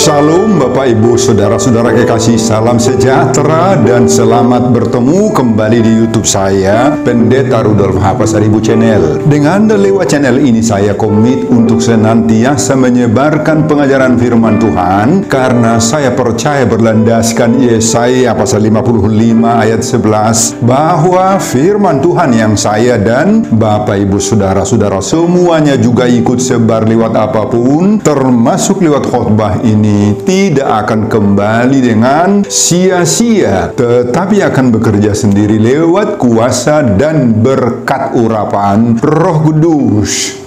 Shalom Bapak Ibu Saudara-saudara kekasih, salam sejahtera dan selamat bertemu kembali di YouTube saya, Pendeta Rudolf H. Pasaribu Channel. Dengan lewat channel ini saya komit untuk senantiasa menyebarkan pengajaran firman Tuhan, karena saya percaya berlandaskan Yesaya pasal 55 ayat 11 bahwa firman Tuhan yang saya dan Bapak Ibu Saudara-saudara semuanya juga ikut sebar lewat apapun, termasuk lewat khotbah ini, tidak akan kembali dengan sia-sia, tetapi akan bekerja sendiri lewat kuasa dan berkat urapan Roh Kudus.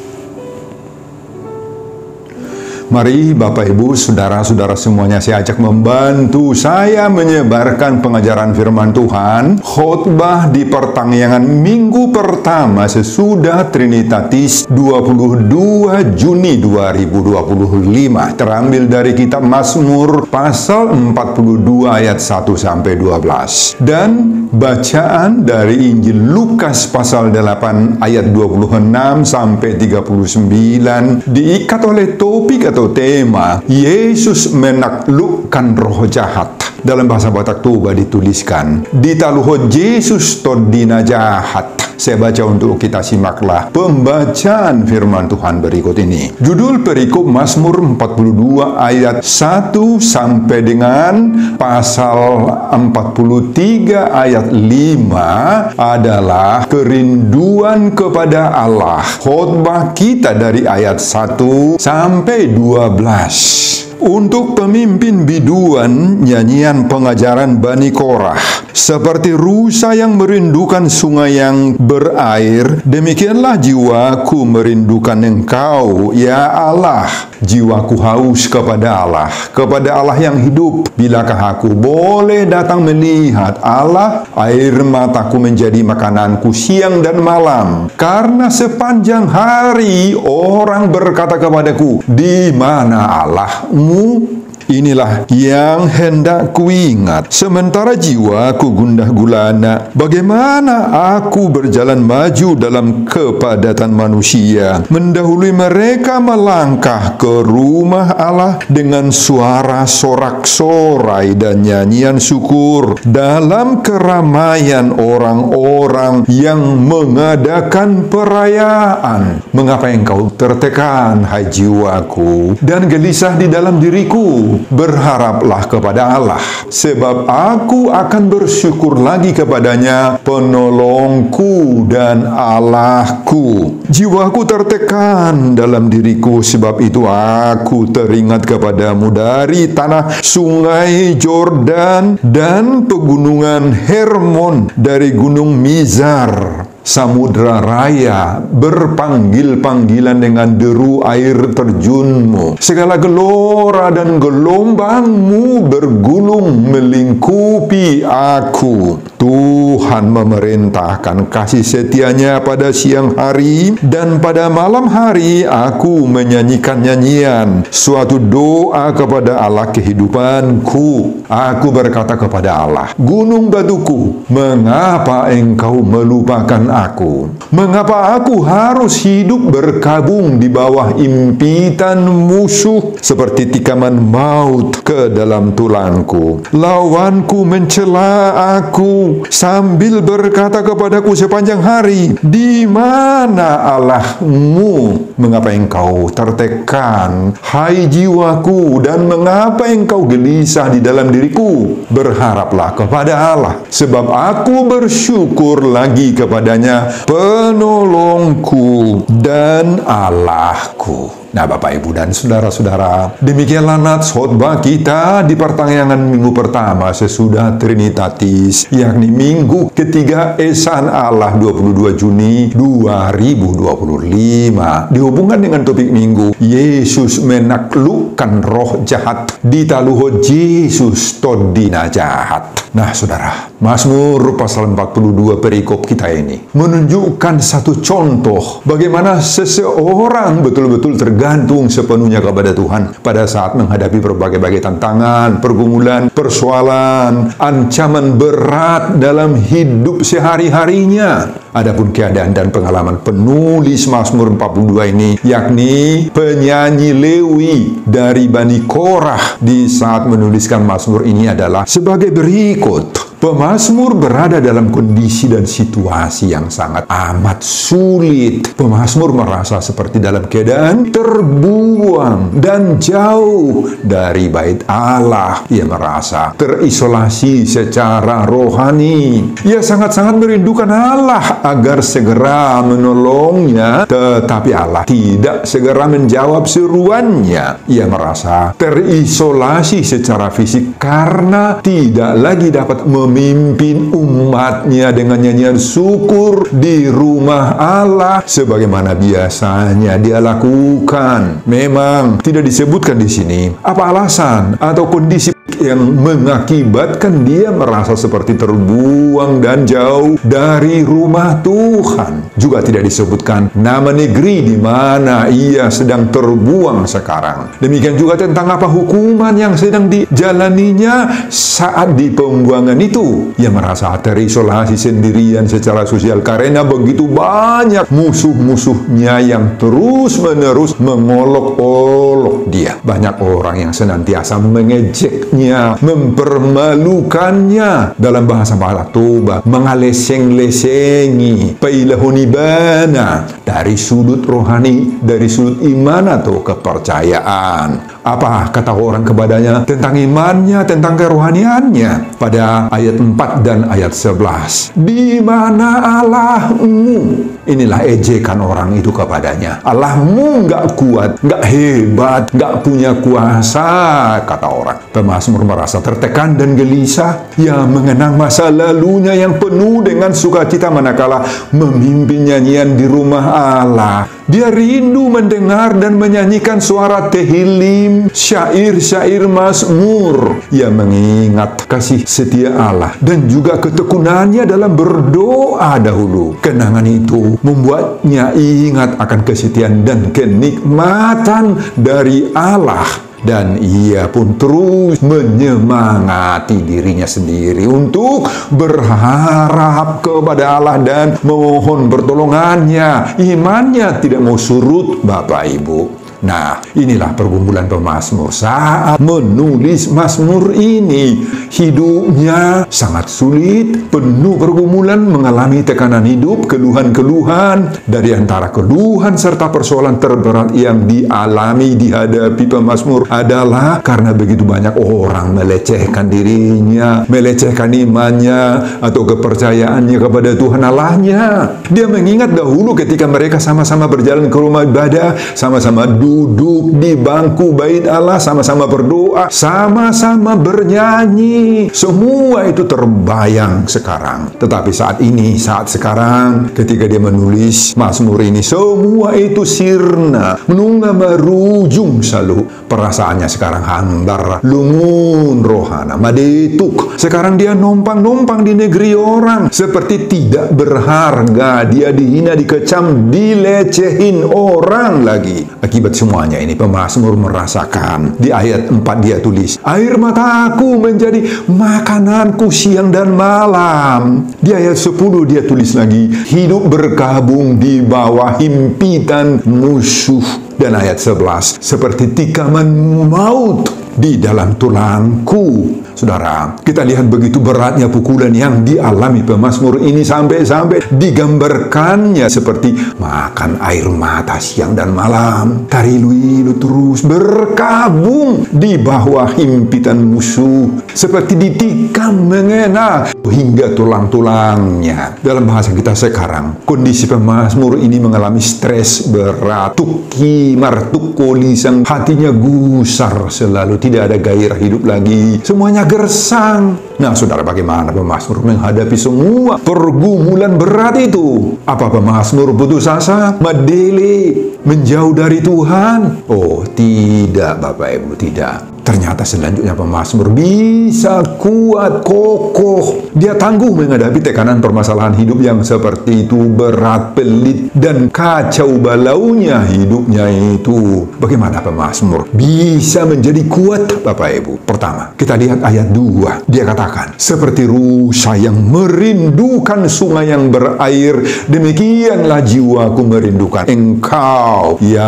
Mari Bapak Ibu Saudara-saudara semuanya, saya ajak membantu saya menyebarkan pengajaran firman Tuhan, khotbah di pertanggungan minggu pertama sesudah Trinitatis 22 Juni 2025, terambil dari kitab Mazmur pasal 42 ayat 1 sampai 12, dan bacaan dari Injil Lukas pasal 8 ayat 26 sampai 39 diikat oleh topik atau tema Yesus menaklukkan roh jahat. Dalam bahasa Batak Toba dituliskan, ditaluho Yesus todina jahat. Saya baca untuk kita, simaklah pembacaan firman Tuhan berikut ini. Judul perikop Mazmur 42 ayat 1 sampai dengan pasal 43 ayat 5 adalah kerinduan kepada Allah. Khotbah kita dari ayat 1 sampai 12. Untuk pemimpin biduan, nyanyian pengajaran Bani Korah. Seperti rusa yang merindukan sungai yang berair, demikianlah jiwaku merindukan Engkau, ya Allah. Jiwaku haus kepada Allah yang hidup. Bilakah aku boleh datang melihat Allah? Air mataku menjadi makananku siang dan malam. Karena sepanjang hari orang berkata kepadaku, di mana Allahmu? Inilah yang hendak kuingat, sementara jiwaku gundah gulana. Bagaimana aku berjalan maju dalam kepadatan manusia, mendahului mereka melangkah ke rumah Allah dengan suara sorak-sorai dan nyanyian syukur dalam keramaian orang-orang yang mengadakan perayaan. Mengapa engkau tertekan, hai jiwaku, dan gelisah di dalam diriku? Berharaplah kepada Allah, sebab aku akan bersyukur lagi kepadanya, penolongku dan Allahku. Jiwaku tertekan dalam diriku, sebab itu aku teringat kepadamu dari tanah sungai Jordan dan pegunungan Hermon, dari gunung Mizar. Samudra raya berpanggil-panggilan dengan deru air terjunmu. Segala gelora dan gelombangmu bergulung melingkupi aku. Tuhan memerintahkan kasih setianya pada siang hari, dan pada malam hari aku menyanyikan nyanyian, suatu doa kepada Allah kehidupanku. Aku berkata kepada Allah, gunung batuku, mengapa engkau melupakan aku? Mengapa aku harus hidup berkabung di bawah impitan musuh, seperti tikaman maut ke dalam tulangku? Lawanku mencela aku sambil berkata kepadaku sepanjang hari, di mana Allahmu? Mengapa engkau tertekan, hai jiwaku, dan mengapa engkau gelisah di dalam diriku? Berharaplah kepada Allah, sebab aku bersyukur lagi kepadanya, penolongku dan Allahku. Nah Bapak Ibu dan Saudara-saudara, demikianlah nats khotbah kita di pertanggungan minggu pertama sesudah Trinitatis, yakni minggu ketiga Esan Allah 22 Juni 2025. Dihubungkan dengan topik minggu, Yesus menaklukkan roh jahat, ditaluho Yesus todina jahat. Nah saudara, Mazmur pasal 42 perikop kita ini menunjukkan satu contoh bagaimana seseorang betul-betul tergerak bergantung sepenuhnya kepada Tuhan pada saat menghadapi berbagai-bagai tantangan, pergumulan, persoalan, ancaman berat dalam hidup sehari-harinya. Adapun keadaan dan pengalaman penulis Mazmur 42 ini, yakni penyanyi Lewi dari Bani Korah di saat menuliskan Mazmur ini adalah sebagai berikut. Pemazmur berada dalam kondisi dan situasi yang sangat amat sulit. Pemazmur merasa seperti dalam keadaan terbuang dan jauh dari bait Allah. Ia merasa terisolasi secara rohani. Ia sangat-sangat merindukan Allah agar segera menolongnya, tetapi Allah tidak segera menjawab seruannya. Ia merasa terisolasi secara fisik karena tidak lagi dapat memimpin umatnya dengan nyanyian syukur di rumah Allah sebagaimana biasanya dia lakukan. Memang tidak disebutkan di sini apa alasan atau kondisi yang mengakibatkan dia merasa seperti terbuang dan jauh dari rumah Tuhan. Juga tidak disebutkan nama negeri di mana ia sedang terbuang sekarang. Demikian juga tentang apa hukuman yang sedang dijalaninya saat di pembuangan itu. Ia merasa terisolasi sendirian secara sosial karena begitu banyak musuh-musuhnya yang terus-menerus mengolok-olok dia. Banyak orang yang senantiasa mengejeknya, mempermalukannya, dalam bahasa Toba, mengaleseng-lesengi, pailahunibana, dari sudut rohani, dari sudut iman atau kepercayaan. Apa kata orang kepadanya tentang imannya, tentang kerohaniannya? Pada ayat 4 dan ayat 11. Di mana Allahmu? Inilah ejekan orang itu kepadanya. Allahmu nggak kuat, nggak hebat, nggak punya kuasa, kata orang. Pemazmur merasa tertekan dan gelisah. Ia mengenang masa lalunya yang penuh dengan sukacita manakala memimpin nyanyian di rumah Allah. Dia rindu mendengar dan menyanyikan suara tehillim, syair-syair mazmur. Ia mengingat kasih setia Allah dan juga ketekunannya dalam berdoa dahulu. Kenangan itu membuatnya ingat akan kesetiaan dan kenikmatan dari Allah. Dan ia pun terus menyemangati dirinya sendiri untuk berharap kepada Allah dan memohon pertolongannya. Imannya tidak mau surut, Bapak Ibu. Nah, inilah pergumulan pemazmur saat menulis mazmur ini. Hidupnya sangat sulit, penuh pergumulan, mengalami tekanan hidup, keluhan-keluhan. Dari antara keluhan serta persoalan terberat yang dialami dihadapi pemazmur adalah karena begitu banyak orang melecehkan dirinya, melecehkan imannya atau kepercayaannya kepada Tuhan Allahnya. Dia mengingat dahulu ketika mereka sama-sama berjalan ke rumah ibadah, sama-sama duduk di bangku bait Allah, sama-sama berdoa, sama-sama bernyanyi. Semua itu terbayang sekarang. Tetapi saat ini, saat sekarang, ketika dia menulis mazmur ini, semua itu sirna, menunggu merujung selalu. Perasaannya sekarang hambar, lungun rohana, madetuk. Sekarang dia numpang-numpang di negeri orang, seperti tidak berharga. Dia dihina, dikecam, dilecehin orang lagi. Akibat semuanya ini pemazmur merasakan. Di ayat 4 dia tulis, air mataku menjadi makananku siang dan malam. Di ayat 10 dia tulis lagi, hidup berkabung di bawah himpitan musuh. Dan ayat 11, seperti tikaman maut di dalam tulangku. Saudara, kita lihat begitu beratnya pukulan yang dialami pemazmur ini sampai-sampai digambarkannya seperti makan air mata siang dan malam. Tarilu-ilu terus berkabung di bawah himpitan musuh, seperti ditikam mengena hingga tulang-tulangnya. Dalam bahasa kita sekarang, kondisi pemazmur ini mengalami stres berat, tuki martuk kolisan, hatinya gusar selalu, tidak ada gairah hidup lagi, semuanya gersang. Nah, saudara, bagaimana pemazmur menghadapi semua pergumulan berat itu? Apa pemazmur putus asa, medele, menjauh dari Tuhan? Oh, tidak, Bapak Ibu, tidak. Ternyata selanjutnya pemazmur bisa kuat, kokoh. Dia tangguh menghadapi tekanan permasalahan hidup yang seperti itu, berat, pelit, dan kacau balaunya hidupnya itu. Bagaimana pemazmur bisa menjadi kuat, Bapak Ibu? Pertama, kita lihat ayat 2. Dia katakan, seperti rusa yang merindukan sungai yang berair, demikianlah jiwaku merindukan Engkau, ya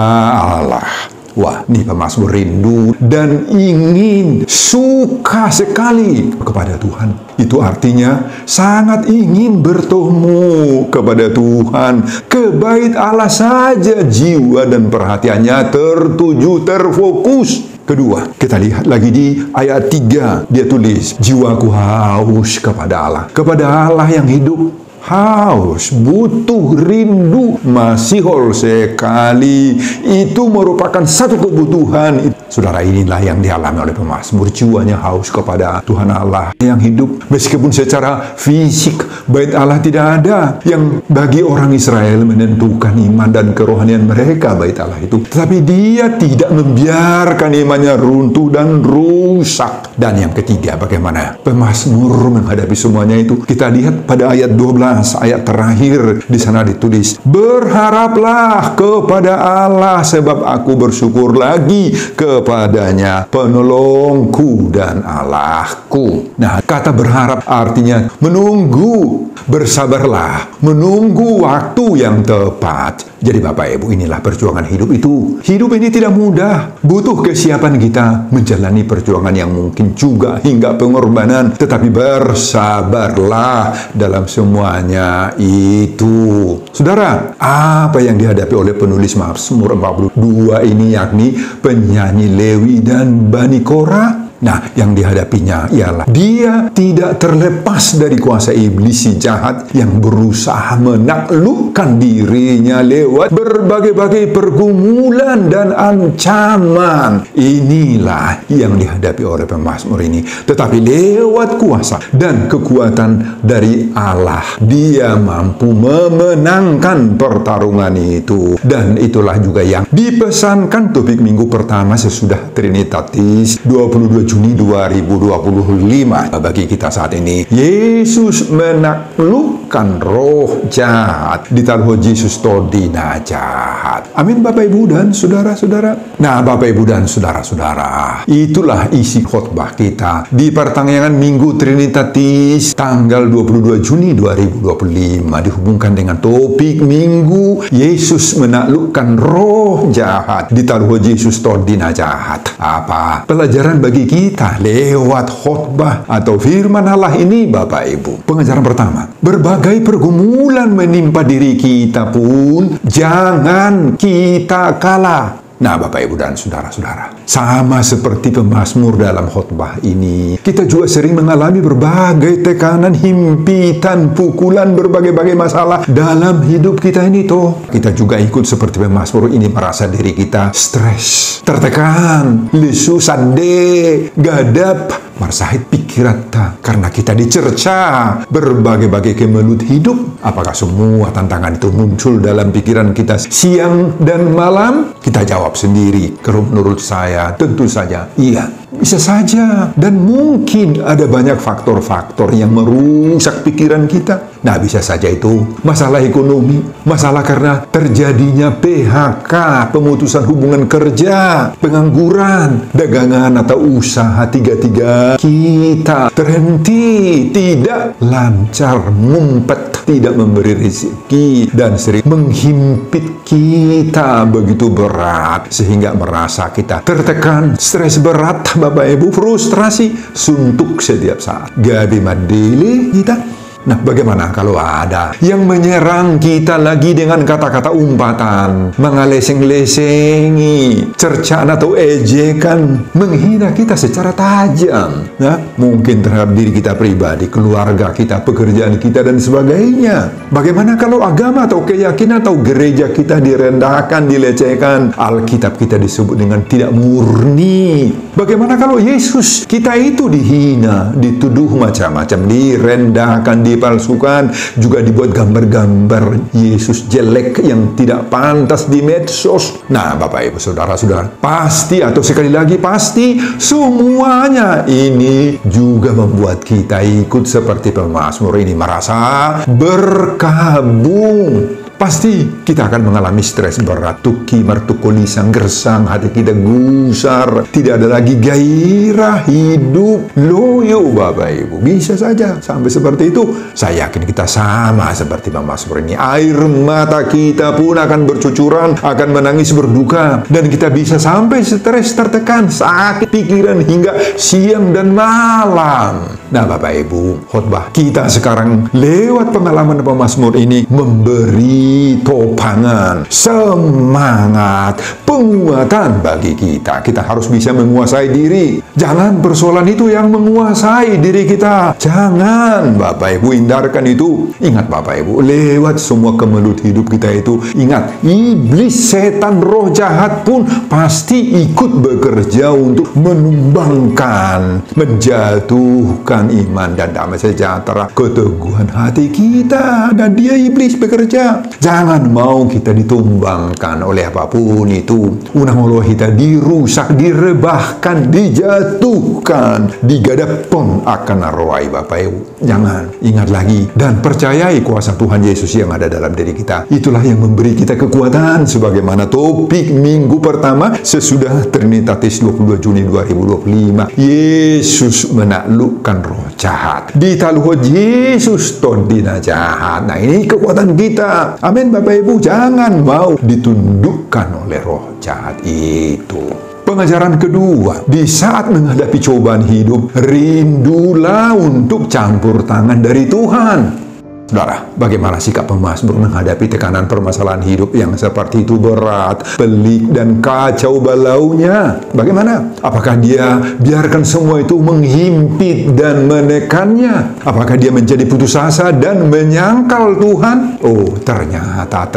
Allah. Wah, ini pemazmur rindu dan ingin, suka sekali kepada Tuhan. Itu artinya sangat ingin bertemu kepada Tuhan. Ke bait Allah saja jiwa dan perhatiannya tertuju, terfokus. Kedua, kita lihat lagi di ayat 3. Dia tulis, jiwaku haus kepada Allah yang hidup. Haus, butuh, rindu, masihol sekali. Itu merupakan satu kebutuhan. Saudara, inilah yang dialami oleh pemazmur. Jiwanya haus kepada Tuhan Allah yang hidup. Meskipun secara fisik bait Allah tidak ada yang bagi orang Israel menentukan iman dan kerohanian mereka bait Allah itu. Tetapi dia tidak membiarkan imannya runtuh dan rusak. Dan yang ketiga, bagaimana pemazmur menghadapi semuanya itu? Kita lihat pada ayat 12. Ayat terakhir di sana ditulis, berharaplah kepada Allah sebab aku bersyukur lagi kepadanya, penolongku dan Allahku. Nah, kata berharap artinya menunggu, bersabarlah, menunggu waktu yang tepat. Jadi Bapak Ibu, inilah perjuangan hidup itu. Hidup ini tidak mudah, butuh kesiapan kita menjalani perjuangan yang mungkin juga hingga pengorbanan, tetapi bersabarlah dalam semuanya itu. Saudara, apa yang dihadapi oleh penulis Mazmur 42 ini, yakni penyanyi Lewi dan Bani Korah? Nah, yang dihadapinya ialah dia tidak terlepas dari kuasa iblis si jahat yang berusaha menaklukkan dirinya lewat berbagai-bagai pergumulan dan ancaman. Inilah yang dihadapi oleh pemazmur ini. Tetapi lewat kuasa dan kekuatan dari Allah, dia mampu memenangkan pertarungan itu. Dan itulah juga yang dipesankan topik minggu pertama sesudah Trinitatis 22 Juni 2025 bagi kita saat ini. Yesus menaklukkan roh jahat. Ditaruh Yesus todina jahat. Amin Bapak Ibu dan saudara-saudara. Nah Bapak Ibu dan saudara-saudara, itulah isi khotbah kita di pertengahan Minggu Trinitatis tanggal 22 Juni 2025, dihubungkan dengan topik Minggu Yesus menaklukkan roh jahat. Ditaruh Yesus todina jahat. Apa pelajaran bagi kita lewat khotbah atau firman Allah ini Bapak Ibu? Pengajaran pertama, berbagai pergumulan menimpa diri kita pun jangan kita kalah. Nah Bapak Ibu dan saudara-saudara, sama seperti pemazmur dalam khotbah ini, kita juga sering mengalami berbagai tekanan, himpitan, pukulan, berbagai-bagai masalah dalam hidup kita ini toh. Kita juga ikut seperti pemazmur ini merasa diri kita stres, tertekan, lesu, sande, gadap, marsahit pikiran karena kita dicerca berbagai-bagai kemelut hidup. Apakah semua tantangan itu muncul dalam pikiran kita siang dan malam? Kita jawab sendiri, kalau menurut saya tentu saja iya, bisa saja. Dan mungkin ada banyak faktor-faktor yang merusak pikiran kita. Nah bisa saja itu masalah ekonomi, masalah karena terjadinya PHK, pemutusan hubungan kerja, pengangguran, dagangan atau usaha tiga-tiga kita terhenti, tidak lancar, ngumpet, tidak memberi rezeki, dan sering menghimpit kita begitu berat sehingga merasa kita tertekan, stres berat Bapak Ibu, frustrasi, suntuk setiap saat. Gabi madili kita. Nah, bagaimana kalau ada yang menyerang kita lagi dengan kata-kata umpatan, mengaleseng-lesengi, cercaan atau ejekan, menghina kita secara tajam, ya? Mungkin terhadap diri kita pribadi, keluarga kita, pekerjaan kita, dan sebagainya. Bagaimana kalau agama atau keyakinan atau gereja kita direndahkan, dilecehkan, Alkitab kita disebut dengan tidak murni? Bagaimana kalau Yesus kita itu dihina, dituduh macam-macam, direndahkan, dipalsukan, juga dibuat gambar-gambar Yesus jelek yang tidak pantas di medsos. Nah, Bapak Ibu Saudara-saudara, pasti atau sekali lagi pasti semuanya ini juga membuat kita ikut seperti pemazmur ini merasa berkabung. Pasti kita akan mengalami stres berat, tuki martukulisan gersang, hati kita gusar, tidak ada lagi gairah hidup. Loyo Bapak Ibu, bisa saja sampai seperti itu. Saya yakin kita sama seperti pemazmur ini. Air mata kita pun akan bercucuran, akan menangis berduka, dan kita bisa sampai stres, tertekan, sakit pikiran hingga siang dan malam. Nah Bapak Ibu, khotbah kita sekarang lewat pengalaman pemazmur ini memberi topangan, semangat, penguatan bagi kita. Kita harus bisa menguasai diri. Jangan persoalan itu yang menguasai diri kita. Jangan Bapak Ibu hindarkan itu. Ingat Bapak Ibu, lewat semua kemelut hidup kita itu, ingat, iblis, setan, roh jahat pun pasti ikut bekerja untuk menumbangkan, menjatuhkan iman dan damai sejahtera, keteguhan hati kita. Dan dia iblis bekerja. Jangan mau kita ditumbangkan oleh apapun itu. Unang-ulo kita dirusak, direbahkan, dijatuhkan, digadapon akan arwah Bapak Ibu. Jangan. Ingat lagi dan percayai kuasa Tuhan Yesus yang ada dalam diri kita. Itulah yang memberi kita kekuatan, sebagaimana topik minggu pertama sesudah Trinitatis 22 Juni 2025. Yesus menaklukkan roh jahat. Ditaluh Yesus tondina jahat. Nah, ini kekuatan kita. Amin Bapak Ibu, jangan mau ditundukkan oleh roh jahat itu. Pengajaran kedua, di saat menghadapi cobaan hidup, rindulah untuk campur tangan dari Tuhan. Saudara, bagaimana sikap pemazmur menghadapi tekanan permasalahan hidup yang seperti itu berat, pelik, dan kacau balaunya? Bagaimana? Apakah dia biarkan semua itu menghimpit dan menekannya? Apakah dia menjadi putus asa dan menyangkal Tuhan? Oh, ternyata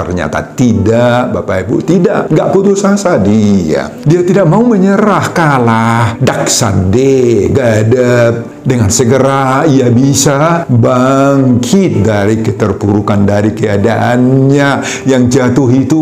tidak, Bapak Ibu, tidak. Nggak putus asa dia. Dia tidak mau menyerah, kalah, daksade, gadap. Dengan segera ia bisa bangkit dari keterpurukan, dari keadaannya yang jatuh itu.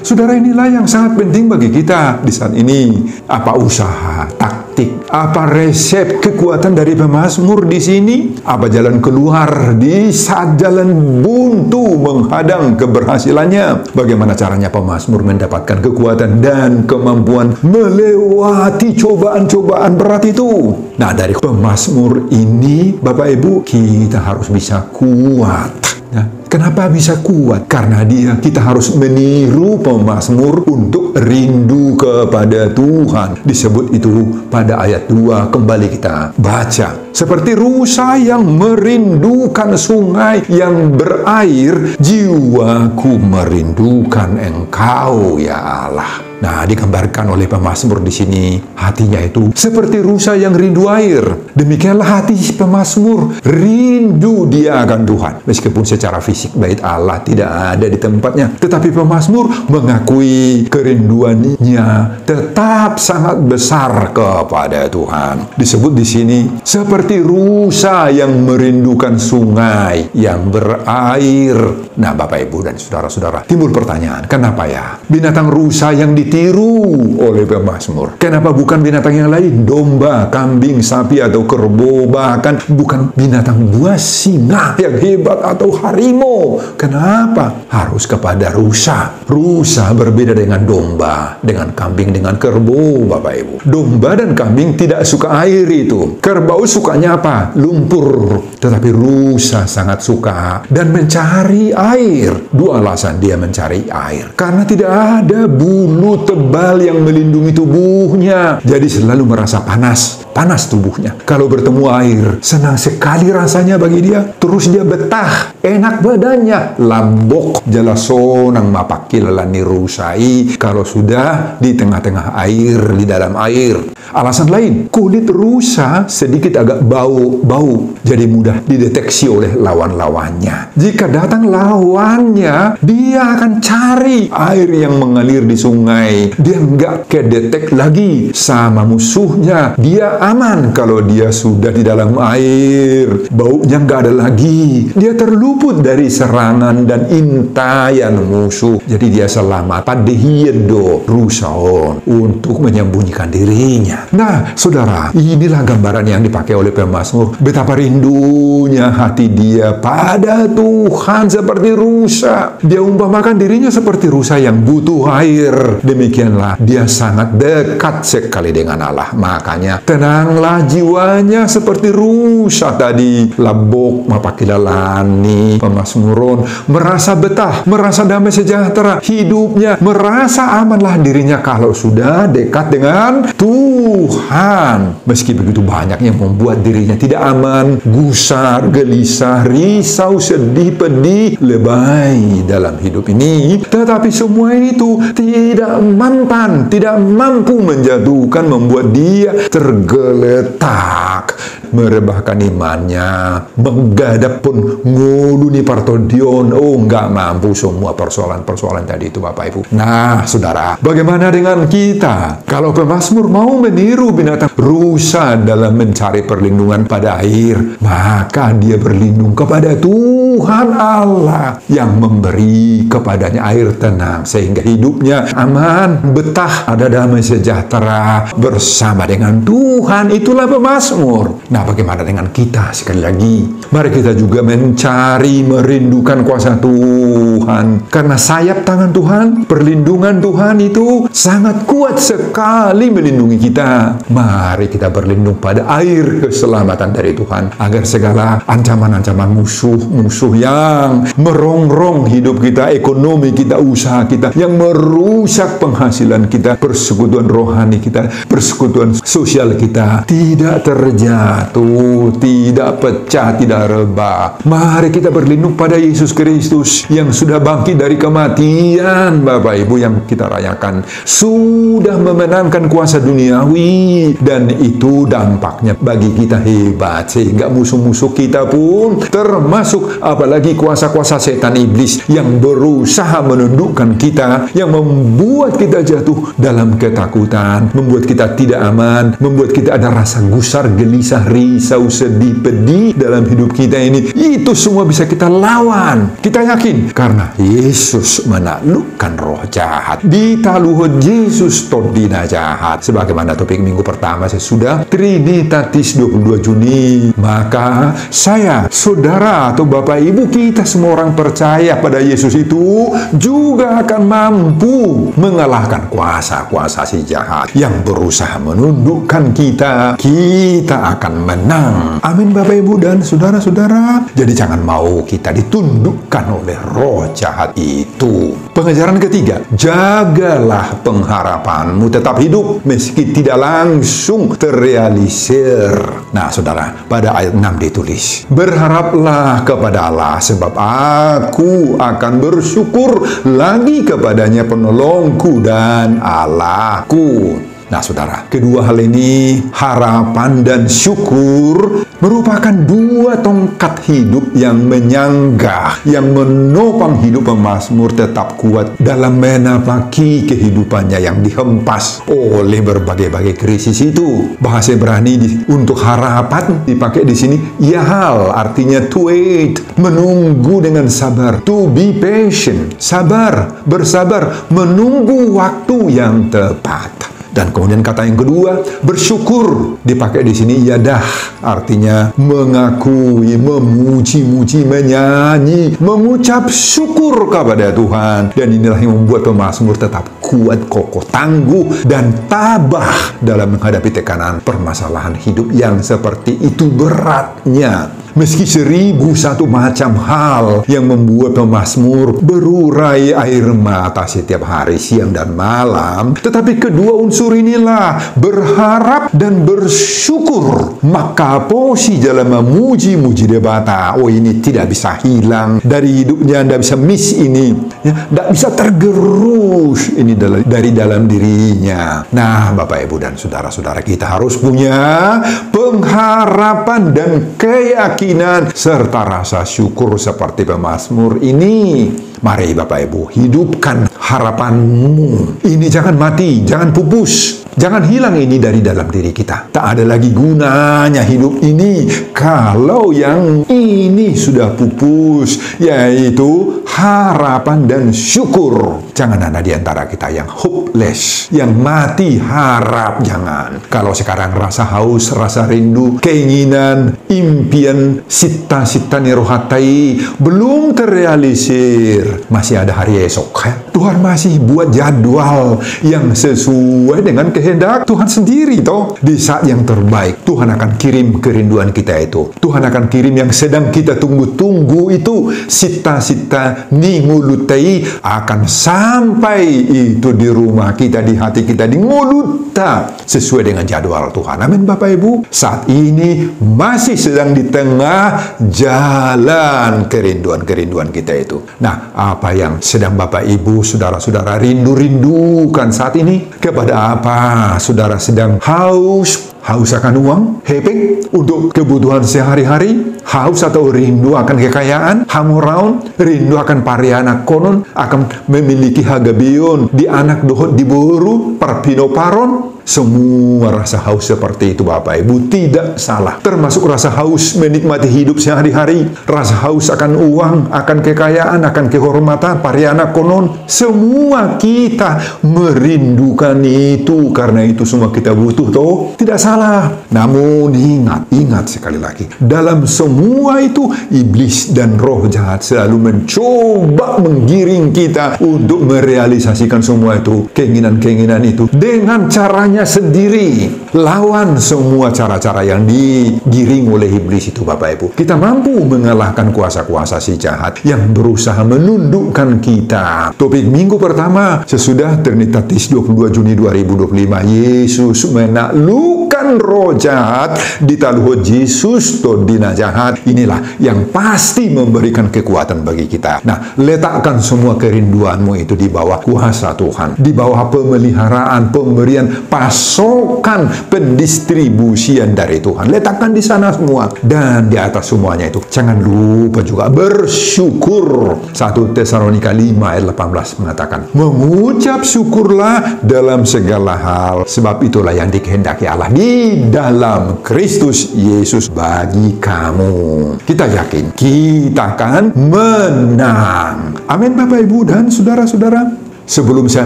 Saudara, inilah yang sangat penting bagi kita di saat ini. Apa usaha, taktik, apa resep kekuatan dari pemazmur di sini? Apa jalan keluar di saat jalan buntu menghadang keberhasilannya? Bagaimana caranya pemazmur mendapatkan kekuatan dan kemampuan melewati cobaan-cobaan berat itu? Nah, dari pemazmur ini, Bapak Ibu, kita harus bisa kuat. Nah, kenapa bisa kuat? Karena kita harus meniru pemazmur untuk rindu kepada Tuhan. Disebut itu pada ayat 2, kembali kita baca. Seperti rusa yang merindukan sungai yang berair, jiwaku merindukan Engkau ya Allah. Nah, digambarkan oleh pemazmur di sini, hatinya itu seperti rusa yang rindu air. Demikianlah hati pemazmur, rindu dia akan Tuhan. Meskipun secara fisik bait Allah tidak ada di tempatnya, tetapi pemazmur mengakui kerinduannya tetap sangat besar kepada Tuhan. Disebut di sini seperti rusa yang merindukan sungai yang berair. Nah, Bapak Ibu dan saudara-saudara, timbul pertanyaan, kenapa ya binatang rusa yang ditiru oleh pemazmur? Kenapa bukan binatang yang lain? Domba, kambing, sapi, atau kerbau, bahkan bukan binatang buas, singa yang hebat atau harimau? Kenapa harus kepada rusa? Rusa berbeda dengan domba, dengan kambing, dengan kerbau, Bapak Ibu. Domba dan kambing tidak suka air itu. Kerbau sukanya apa? Lumpur. Tetapi rusa sangat suka dan mencari air. Dua alasan dia mencari air. Karena tidak ada bulu tebal yang melindungi tubuhnya. Jadi selalu merasa panas tubuhnya. Kalau bertemu air, senang sekali rasanya bagi dia. Terus dia betah, enak badannya. Lambok jalasonang mapakil lani rusai kalau sudah di tengah-tengah air, di dalam air. Alasan lain, kulit rusa sedikit agak bau, jadi mudah dideteksi oleh lawan-lawannya. Jika datang lawannya, dia akan cari air yang mengalir di sungai. Dia nggak kedetek lagi sama musuhnya. Dia aman kalau dia sudah di dalam air. Baunya nggak ada lagi. Dia terluput dari serangan dan intayan musuh. Jadi dia selamat. Padehiedo rusaon untuk menyembunyikan dirinya. Nah, saudara, inilah gambaran yang dipakai oleh pemazmur. Betapa rindunya hati dia pada Tuhan seperti rusa. Dia umpamakan dirinya seperti rusa yang butuh air. Demikianlah dia sangat dekat sekali dengan Allah. Makanya tenanglah jiwanya seperti rusa tadi. Labok mapakilalani pemazmuron, merasa betah, merasa damai sejahtera hidupnya, merasa amanlah dirinya kalau sudah dekat dengan Tuhan. Meski begitu banyak yang membuat dirinya tidak aman, gusar, gelisah, risau, sedih, pedih, lebay dalam hidup ini. Tetapi semua itu tidak mempan, tidak mampu menjatuhkan, membuat dia tergeletak, merebahkan imannya, menggadap pun nguluni partodion. Nggak mampu semua persoalan-persoalan tadi itu, Bapak Ibu. Nah, saudara, bagaimana dengan kita? Kalau pemazmur mau meniru binatang rusa dalam mencari perlindungan pada air, maka dia berlindung kepada Tuhan Allah yang memberi kepadanya air tenang, sehingga hidupnya aman, betah, ada damai sejahtera bersama dengan Tuhan. Itulah pemazmur. Nah, bagaimana dengan kita? Sekali lagi, mari kita juga mencari, merindukan kuasa Tuhan. Karena sayap tangan Tuhan, perlindungan Tuhan itu sangat kuat sekali melindungi kita. Mari kita berlindung pada air keselamatan dari Tuhan, agar segala ancaman-ancaman musuh yang merongrong hidup kita, ekonomi kita, usaha kita, yang merusak penghasilan kita, persekutuan rohani kita, persekutuan sosial kita, tidak terjatuh, tidak pecah, tidak rebah. Mari kita berlindung pada Yesus Kristus yang sudah bangkit dari kematian. Bapak Ibu, yang kita rayakan sudah memenangkan kuasa duniawi, dan itu dampaknya bagi kita hebat, sehingga musuh-musuh kita pun, termasuk apalagi kuasa-kuasa setan iblis yang berusaha menundukkan kita, yang membuat kita jatuh dalam ketakutan, membuat kita tidak aman, membuat kita ada rasa gusar, gelisah, risau, sedih, pedih dalam hidup kita ini. Itu semua bisa kita lawan. Kita yakin karena Yesus menaklukkan roh jahat. Ditaluhut Yesus todina jahat. Sebagaimana topik minggu pertama sesudah Trinitatis 22 Juni. Maka saya, saudara atau Bapak Ibu, kita semua orang percaya pada Yesus itu juga akan mampu mengalahkan kuasa-kuasa si jahat yang berusaha menundukkan kita. Kita akan menang. Amin, Bapak Ibu dan saudara-saudara. Jadi jangan mau kita ditundukkan oleh roh jahat itu. Pengajaran ketiga, jagalah pengharapanmu tetap hidup meski tidak langsung terrealisir. Nah, saudara, pada ayat 6 ditulis, berharaplah kepada Allah sebab aku akan bersyukur lagi kepadanya penolongku dan Allahku. Nah, saudara, kedua hal ini, harapan dan syukur, merupakan dua tongkat hidup yang menyanggah, yang menopang hidup pemazmur tetap kuat dalam menapaki kehidupannya yang dihempas oleh berbagai-bagai krisis itu. Bahasa Ibrani untuk harapan dipakai di sini yahal, artinya to wait, menunggu dengan sabar, to be patient, sabar, bersabar, menunggu waktu yang tepat. Dan kemudian kata yang kedua, bersyukur, dipakai di sini yadah, artinya mengakui, memuji-muji, menyanyi, mengucap syukur kepada Tuhan. Dan inilah yang membuat pemazmur tetap kuat, kokoh, tangguh, dan tabah dalam menghadapi tekanan permasalahan hidup yang seperti itu beratnya. Meski 1001 macam hal yang membuat pemazmur berurai air mata setiap hari, siang dan malam, tetapi kedua unsur inilah, berharap dan bersyukur, maka posisi dalam memuji-muji debata, ini tidak bisa hilang dari hidupnya, tidak bisa miss ini, tidak bisa tergerus ini dari dalam dirinya. Nah, Bapak, Ibu, dan saudara-saudara, kita harus punya pengharapan dan keyakinan serta rasa syukur seperti pemazmur ini. Mari Bapak Ibu, hidupkan harapanmu. Ini jangan mati, jangan pupus, jangan hilang ini dari dalam diri kita. Tak ada lagi gunanya hidup ini kalau yang ini sudah pupus, yaitu harapan dan syukur. Jangan ada di antara kita yang hopeless, yang mati harap, jangan. Kalau sekarang rasa haus, rasa rindu, keinginan, impian, cita-cita rohatai belum terrealisir, masih ada hari esok. Tuhan masih buat jadwal yang sesuai dengan kehendak Tuhan sendiri, toh. Di saat yang terbaik, Tuhan akan kirim kerinduan kita itu. Tuhan akan kirim yang sedang kita tunggu-tunggu itu. Cita-cita ningulutai akan sampai itu di rumah kita, di hati kita, di nguluta, sesuai dengan jadwal Tuhan. Amin, Bapak Ibu. Saat ini masih sedang di tengah jalan kerinduan-kerinduan kita itu. Nah, apa yang sedang Bapak Ibu, saudara-saudara rindu-rindukan saat ini? Kepada apa saudara sedang haus akan uang, happy untuk kebutuhan sehari-hari, haus atau rindu akan kekayaan, hamuraun, rindu akan pariana konon, akan memiliki hagabion di anak dohot di boru, parpino paron. Semua rasa haus seperti itu, Bapak Ibu, tidak salah. Termasuk rasa haus menikmati hidup sehari-hari, rasa haus akan uang, akan kekayaan, akan kehormatan, pariana konon. Semua kita merindukan itu, karena itu semua kita butuh, toh. Tidak salah. Namun ingat sekali lagi, dalam semua itu iblis dan roh jahat selalu mencoba menggiring kita untuk merealisasikan semua itu, keinginan-keinginan itu dengan caranya sendiri. Lawan semua cara-cara yang digiring oleh iblis itu, Bapak Ibu. Kita mampu mengalahkan kuasa-kuasa si jahat yang berusaha menundukkan kita. Topik minggu pertama sesudah Trinitatis 22 Juni 2025, Yesus menaklukkan roh jahat di taluh Yesus todina jahat. Inilah yang pasti memberikan kekuatan bagi kita. Nah, letakkan semua kerinduanmu itu di bawah kuasa Tuhan, di bawah pemeliharaan, pemberian, pasokan, pendistribusian dari Tuhan. Letakkan di sana semua. Dan di atas semuanya itu, jangan lupa juga bersyukur. 1 Tesalonika 5 ayat 18 mengatakan, mengucap syukurlah dalam segala hal, sebab itulah yang dikehendaki Allah di dalam Kristus Yesus bagi kamu. Kita yakin kita akan menang. Amin, Bapak Ibu dan saudara-saudara. Sebelum saya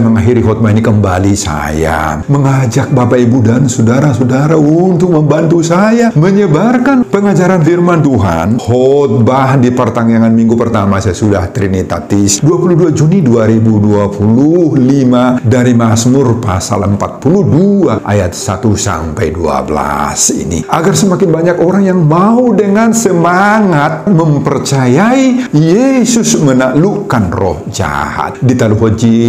mengakhiri khotbah ini kembali, saya mengajak Bapak Ibu dan saudara-saudara untuk membantu saya menyebarkan pengajaran firman Tuhan. Khotbah di pertanggungan minggu pertama sesudah Trinitatis 22 Juni 2025 dari Mazmur pasal 42 ayat 1 sampai 12 ini. Agar semakin banyak orang yang mau dengan semangat mempercayai Yesus menaklukkan roh jahat. Di taluh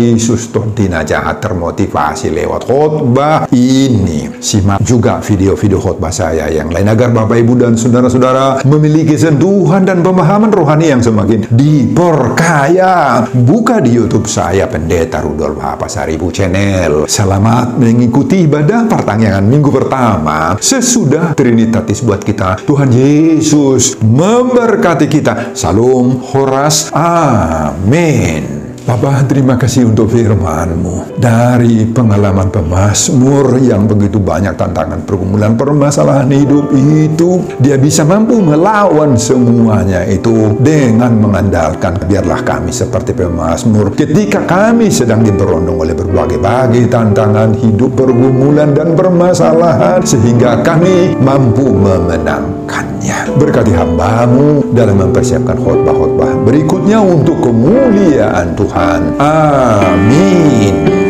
Yesus tontina jahat termotivasi lewat khotbah ini. Simak juga video-video khotbah saya yang lain agar Bapak Ibu dan saudara-saudara memiliki sentuhan dan pemahaman rohani yang semakin diperkaya. Buka di YouTube saya, Pendeta Rudolf Hapasaribu Channel. Selamat mengikuti ibadah pertanggungan minggu pertama sesudah Trinitatis buat kita. Tuhan Yesus memberkati kita. Salam Horas. Amin. Bapa, terima kasih untuk firman-Mu. Dari pengalaman pemazmur yang begitu banyak tantangan, pergumulan, permasalahan hidup itu, dia bisa mampu melawan semuanya itu dengan mengandalkan. Biarlah kami seperti pemazmur ketika kami sedang diberondong oleh berbagai-bagai tantangan hidup, pergumulan, dan permasalahan, sehingga kami mampu memenangkannya. Berkati hamba-Mu dalam mempersiapkan khotbah-khotbah berikutnya untuk kemuliaan Tuhan. Amin.